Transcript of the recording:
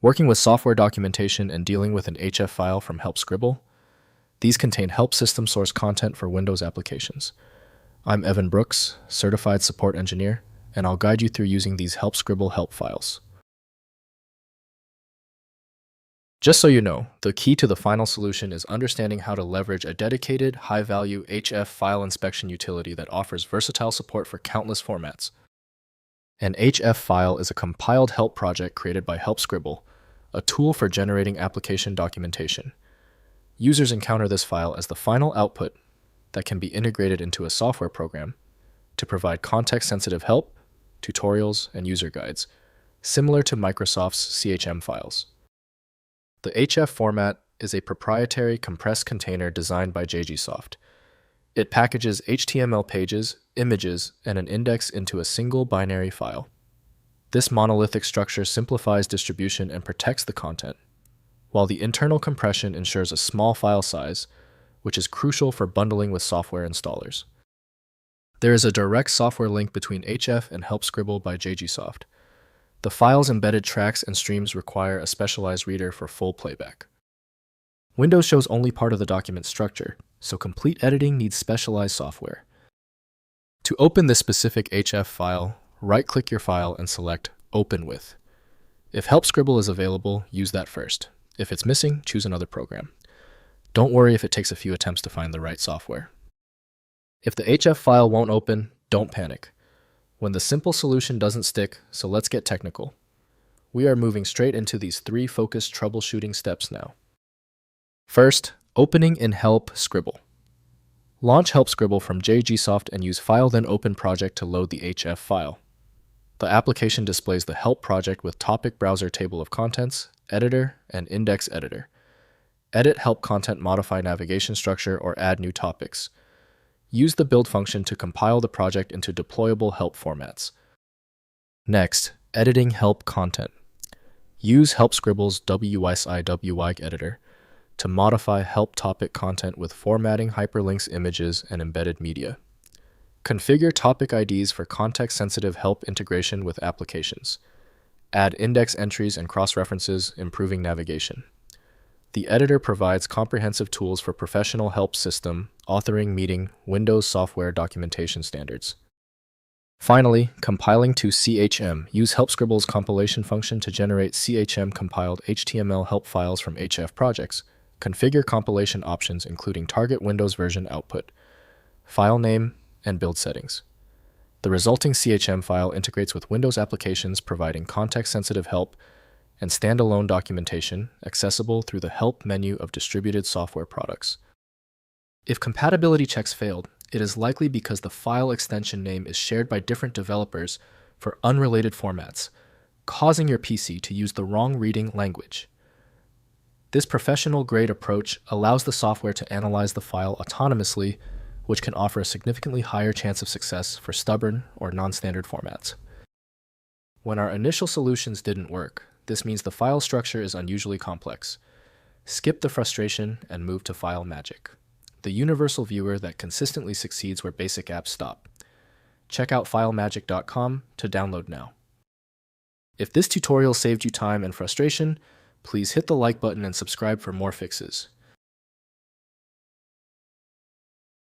Working with software documentation and dealing with an HF file from HelpScribble, these contain help system source content for Windows applications. I'm Evan Brooks, Certified Support Engineer, and I'll guide you through using these HelpScribble help files. Just so you know, the key to the final solution is understanding how to leverage a dedicated, high-value HF file inspection utility that offers versatile support for countless formats. An HF file is a compiled help project created by HelpScribble, a tool for generating application documentation. Users encounter this file as the final output that can be integrated into a software program to provide context-sensitive help, tutorials, and user guides, similar to Microsoft's CHM files. The HF format is a proprietary compressed container designed by JGsoft. It packages HTML pages, images, and an index into a single binary file. This monolithic structure simplifies distribution and protects the content, while the internal compression ensures a small file size, which is crucial for bundling with software installers. There is a direct software link between HF and HelpScribble by JGsoft. The file's embedded tracks and streams require a specialized reader for full playback. Windows shows only part of the document structure, so complete editing needs specialized software. To open this specific HF file, right-click your file and select Open With. If HelpScribble is available, use that first. If it's missing, choose another program. Don't worry if it takes a few attempts to find the right software. If the HF file won't open, don't panic. When the simple solution doesn't stick, so let's get technical. We are moving straight into these 3 focused troubleshooting steps now. First, opening in HelpScribble. Launch HelpScribble from JGsoft and use File Then Open Project to load the HF file. The application displays the Help project with Topic Browser Table of Contents, Editor, and Index Editor. Edit Help content, modify navigation structure, or add new topics. Use the build function to compile the project into deployable help formats. Next, editing help content. Use HelpScribble's WSIWYG editor to modify help topic content with formatting, hyperlinks, images, and embedded media. Configure topic IDs for context-sensitive help integration with applications. Add index entries and cross-references, improving navigation. The editor provides comprehensive tools for professional help system, authoring meeting Windows software documentation standards. Finally, compiling to CHM. Use HelpScribble's compilation function to generate CHM-compiled HTML help files from HF projects. Configure compilation options including target Windows version output, file name, and build settings. The resulting CHM file integrates with Windows applications, providing context-sensitive help and standalone documentation accessible through the Help menu of distributed software products. If compatibility checks failed, it is likely because the file extension name is shared by different developers for unrelated formats, causing your PC to use the wrong reading language. This professional-grade approach allows the software to analyze the file autonomously, which can offer a significantly higher chance of success for stubborn or non-standard formats. When our initial solutions didn't work, this means the file structure is unusually complex. Skip the frustration and move to File Magic, the universal viewer that consistently succeeds where basic apps stop. Check out FileMagic.com to download now. If this tutorial saved you time and frustration, please hit the like button and subscribe for more fixes.